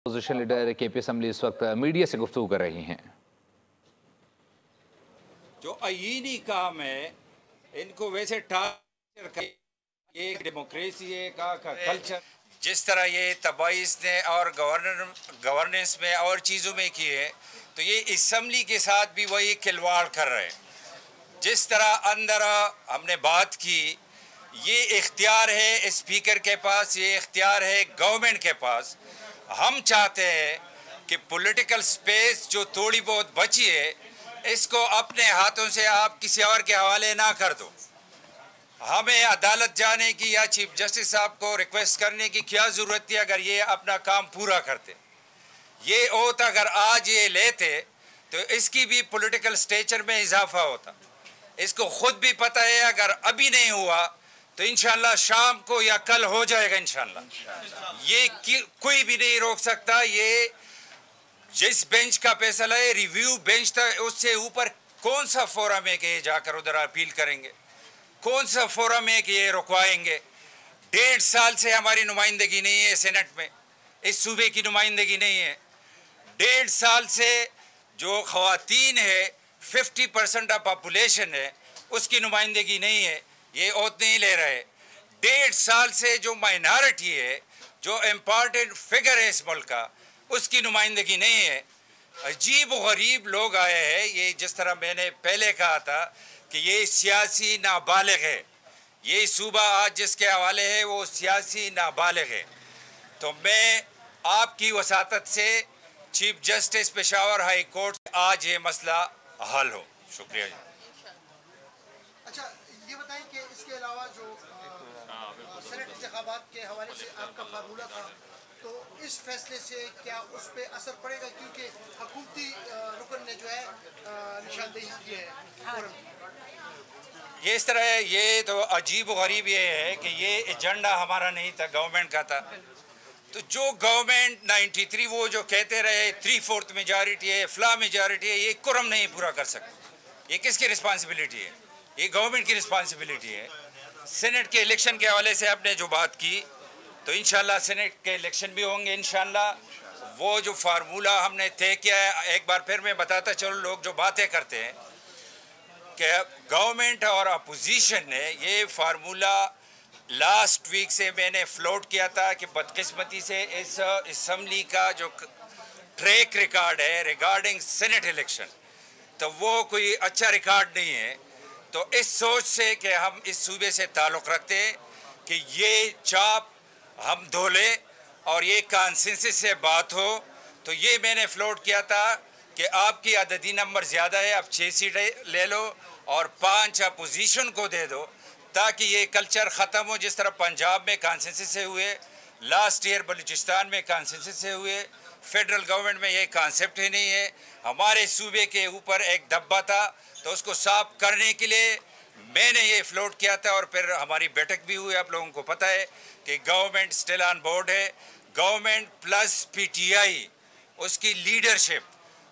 Opposition leader KP assembly इस वक्त media से गुफ्तगू कर रही हैं। जो आईनी काम है इनको वैसे टार्चर कर, ये डेमोक्रेसी है का कल्चर जिस तरह ये तबाही ने और गवर्नेंस में और चीज़ों में की है, तो ये असम्बली के साथ भी वही खिलवाड़ कर रहे हैं। जिस तरह अंदर हमने बात की, ये इख्तियार है स्पीकर के पास, ये इख्तियार है गवर्नमेंट के पास। हम चाहते हैं कि पॉलिटिकल स्पेस जो थोड़ी बहुत बची है, इसको अपने हाथों से आप किसी और के हवाले ना कर दो। हमें अदालत जाने की या चीफ जस्टिस साहब को रिक्वेस्ट करने की क्या ज़रूरत थी अगर ये अपना काम पूरा करते। ये ओथ अगर आज ये लेते तो इसकी भी पॉलिटिकल स्टेचर में इजाफा होता। इसको खुद भी पता है अगर अभी नहीं हुआ तो इंशाल्लाह शाम को या कल हो जाएगा इंशाल्लाह। ये कोई भी नहीं रोक सकता। ये जिस बेंच का फैसला है रिव्यू बेंच था, उससे ऊपर कौन सा फोरम है कि ये जाकर उधर अपील करेंगे, कौन सा फोरम है कि ये रुकवाएंगे। 1.5 साल से हमारी नुमाइंदगी नहीं है सेनेट में, इस सूबे की नुमाइंदगी नहीं है। 1.5 साल से जो ख़वातीन है 50% ऑफ पॉपुलेशन है, उसकी नुमाइंदगी नहीं है, ये ओथ नहीं ले रहे। 1.5 साल से जो माइनॉरिटी है, जो इम्पॉर्टेंट फिगर है इस मुल्क का, उसकी नुमाइंदगी नहीं है। अजीब व गरीब लोग आए हैं। ये जिस तरह मैंने पहले कहा था कि ये सियासी नाबालिग है, ये सूबा आज जिसके हवाले है वो सियासी नाबालिग है। तो मैं आपकी वसातत से chief justice Peshawar high court आज ये मसला हल हो। शुक्रिया जी। अच्छा, ये बताएं कि इसके अलावा जो सेनेट इंतखाबात के हवाले से आपका फार्मूला था, तो इस फैसले से क्या उस पर असर पड़ेगा, क्योंकि हुकूमती रुकन ने जो है निशानदेही की है। ये इस तरह है, ये तो अजीब व गरीब ये है कि ये एजेंडा हमारा नहीं था, गवर्नमेंट का था। तो जो गवर्नमेंट 93 वो जो कहते रहे 3/4 मेजॉरिटी है, फला मेजॉरिटी है, ये कुरम नहीं पूरा कर सकते। ये किसकी रिस्पॉन्सिबिलिटी है? ये गवर्नमेंट की रिस्पॉन्सिबिलिटी है। सेनेट के इलेक्शन के हवाले से आपने जो बात की, तो इंशाल्लाह सेनेट के इलेक्शन भी होंगे इंशाल्लाह। वो जो फार्मूला हमने तय किया है, एक बार फिर मैं बताता चलो, लोग जो बातें करते हैं कि गवर्नमेंट और अपोजिशन ने ये फार्मूला लास्ट वीक से मैंने फ्लोट किया था कि बदकिस्मती से इस असम्बली का जो ट्रैक रिकॉर्ड है रिगार्डिंग सेनेट इलेक्शन, तो वो कोई अच्छा रिकॉर्ड नहीं है। तो इस सोच से कि हम इस सूबे से ताल्लुक़ रखते हैं कि ये चाप हम धो लें और ये कॉन्सेंसस से बात हो, तो ये मैंने फ्लोट किया था कि आपकी अददी नंबर ज़्यादा है, आप 6 सीटें ले लो और 5 अपोजिशन को दे दो, ताकि ये कल्चर ख़त्म हो। जिस तरह पंजाब में कॉन्सेंसस से हुए, लास्ट ईयर बलूचिस्तान में कॉन्सेंसस से हुए, फेडरल गवर्नमेंट में ये कॉन्सेप्ट ही नहीं है। हमारे सूबे के ऊपर एक धब्बा था, तो उसको साफ करने के लिए मैंने ये फ्लोट किया था और फिर हमारी बैठक भी हुई। आप लोगों को पता है कि गवर्नमेंट स्टिल ऑन बोर्ड है। गवर्नमेंट प्लस पीटीआई, उसकी लीडरशिप,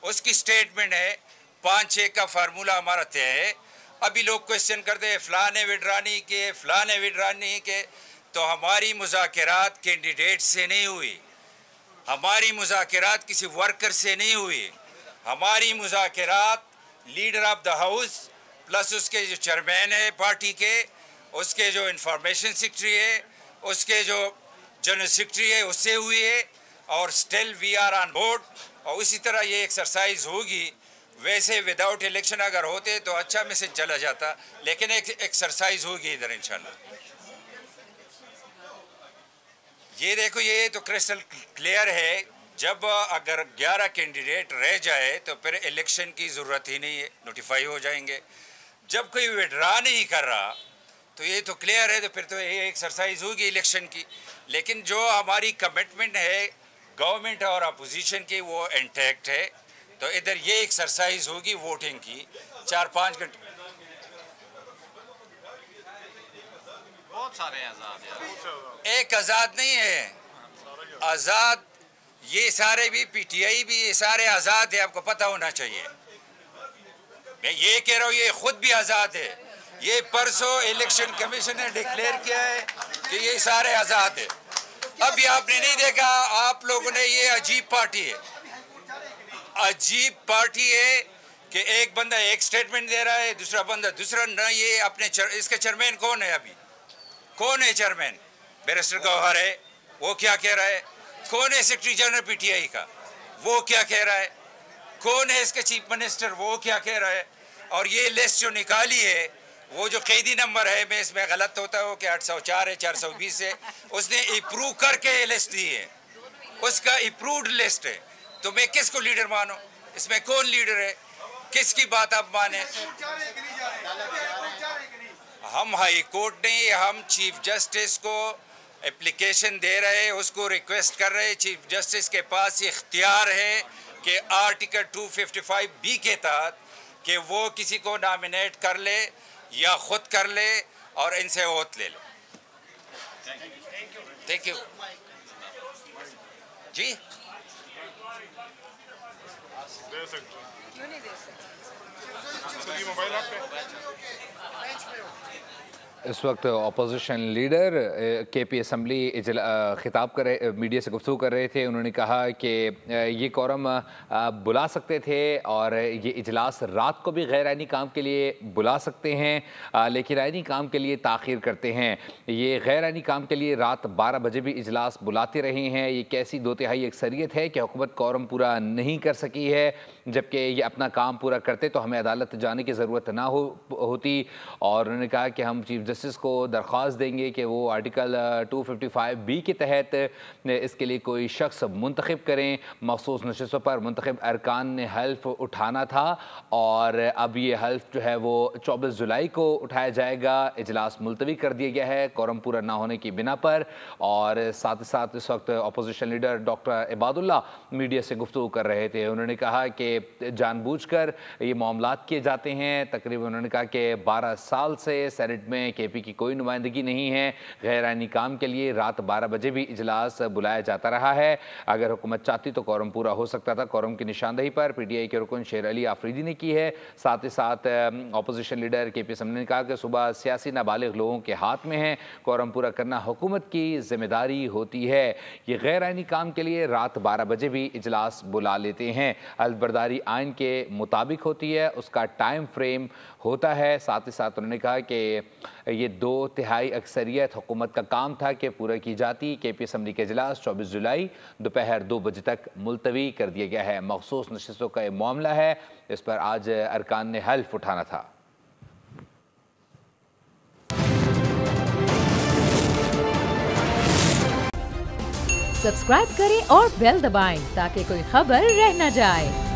उसकी स्टेटमेंट है, 5-6 का फार्मूला हमारा तय है। अभी लोग क्वेश्चन करते हैं फ़लाने विड्रानी के, फ़लाने विड्रानी के, तो हमारी मुज़ाकरात कैंडिडेट से नहीं हुई, हमारी मुज़ाकरात किसी वर्कर से नहीं हुई। हमारी मुज़ाकरात leader of the house plus उसके जो चेयरमैन है पार्टी के, उसके जो इंफॉर्मेशन सेक्रेटरी है, उसके जो जनरल सेक्रेटरी है, उससे हुई है। और still we are on board. और इसी तरह ये एक्सरसाइज होगी। वैसे विदाउट इलेक्शन अगर होते तो अच्छा मैसेज चला जाता, लेकिन एक एक्सरसाइज होगी इधर इंशाल्लाह। ये देखो, ये तो क्रिस्टल क्लियर है। जब अगर 11 कैंडिडेट रह जाए तो फिर इलेक्शन की ज़रूरत ही नहीं है, नोटिफाई हो जाएंगे। जब कोई विड्रा नहीं कर रहा तो ये तो क्लियर है, तो फिर तो ये एक्सरसाइज होगी इलेक्शन की। लेकिन जो हमारी कमिटमेंट है गवर्नमेंट और अपोजिशन की, वो इंटैक्ट है। तो इधर ये एक्सरसाइज होगी वोटिंग की 4-5 घंटे। बहुत सारे आज़ाद, एक आज़ाद नहीं है, आज़ाद ये सारे भी, पीटीआई भी, ये सारे आज़ाद है, आपको पता होना चाहिए। मैं ये कह रहा हूँ ये खुद भी आज़ाद है। ये परसों इलेक्शन कमीशन ने डिक्लेयर किया है कि ये सारे आज़ाद है। अभी आपने नहीं देखा, आप लोगों ने, ये अजीब पार्टी है, अजीब पार्टी है कि एक बंदा एक स्टेटमेंट दे रहा है, दूसरा बंदा दूसरा ना। ये अपने इसके चेयरमैन कौन है? अभी कौन है चेयरमैन? बैरिस्टर गौहर है, वो क्या कह रहा है? कौन है सेक्रेटरी जनरल पीटीआई का, वो क्या कह रहा है? कौन है इसके चीफ मिनिस्टर, वो क्या कह रहा है? और ये लिस्ट जो निकाली है, वो जो कैदी नंबर है, मैं इसमें गलत होता हूँ कि 804 है, 420 है, उसने अप्रूव करके ये लिस्ट दी है, उसका अप्रूव्ड लिस्ट है। तो मैं किसको लीडर मानूं? इसमें कौन लीडर है? किसकी बात आप माने? हम हाई कोर्ट नहीं, हम चीफ जस्टिस को एप्लीकेशन दे रहे हैं, उसको रिक्वेस्ट कर रहे हैं। चीफ जस्टिस के पास इख्तियार है कि आर्टिकल 255B के तहत कि वो किसी को नॉमिनेट कर ले या खुद कर ले और इनसे ओथ ले ले। थैंक यू जी। इस वक्त अपोजिशन लीडर केपी असम्बली खिताब कर रहे, मीडिया से गुफ्तगू कर रहे थे। उन्होंने कहा कि ये कोरम बुला सकते थे और ये इजलास रात को भी गैर आइनी काम के लिए बुला सकते हैं, लेकिन आइनी काम के लिए ताख़ीर करते हैं। ये गैर आइनी काम के लिए रात 12 बजे भी इजलास बुलाते रहे हैं। ये कैसी 2/3 अक्सरियत है कि हुकूमत कोरम पूरा नहीं कर सकी है, जबकि ये अपना काम पूरा करते तो हमें अदालत जाने की ज़रूरत ना होती। और उन्होंने कहा कि हम चीफ जस्टिस को दरख्वास्त देंगे कि वो आर्टिकल 255B के तहत इसके लिए कोई शख्स मुंतखब करें। मखसूस नशिस्तों पर मुंतखब अरकान ने हल्फ उठाना था और अब ये हल्फ जो है वो 24 जुलाई को उठाया जाएगा। इजलास मुलतवी कर दिया गया है कोरम पूरा ना होने की बिना पर। और साथ ही साथ इस वक्त opposition leader doctor Ibadullah media से गुफ्तगू कर रहे थे। उन्होंने कहा कि जानबूझकर ये मामलात किए जाते हैं। तकरीबन उन्होंने कहा कि 12 साल से सेनेट में केपी की कोई नुमाइंदगी नहीं है। गैर आइनी काम के लिए रात 12 बजे भी इजलास बुलाया जाता रहा है। अगर हुकूमत चाहती तो कोरम पूरा हो सकता था। कोरम की निशानदेही पर पीटीआई के रुकन शेर अली आफरीदी ने की है। साथ ही साथ अपोजिशन लीडर केपी असम्बली ने कहा कि सुबह सियासी नाबालिग लोगों के हाथ में है, कोरम पूरा करना हुकूमत की जिम्मेदारी होती है। ये गैर आइनी काम के लिए रात 12 बजे भी इजलास बुला लेते हैं। हल्फबर्दारी आइन के मुताबिक होती है, उसका टाइम फ्रेम होता है। साथ ही साथ उन्होंने कहा कि ये 2/3 अक्सरियत हुकूमत का काम था कि पूरा की जाती। केपी असम्बली के इजलास 24 जुलाई दोपहर 2 बजे तक मुलतवी कर दिया गया है। मखसूस नशिस्तों का ये मामला है, इस पर आज अरकान ने हल्फ उठाना था। सब्सक्राइब करें और बेल दबाएं ताकि कोई खबर रह न जाए।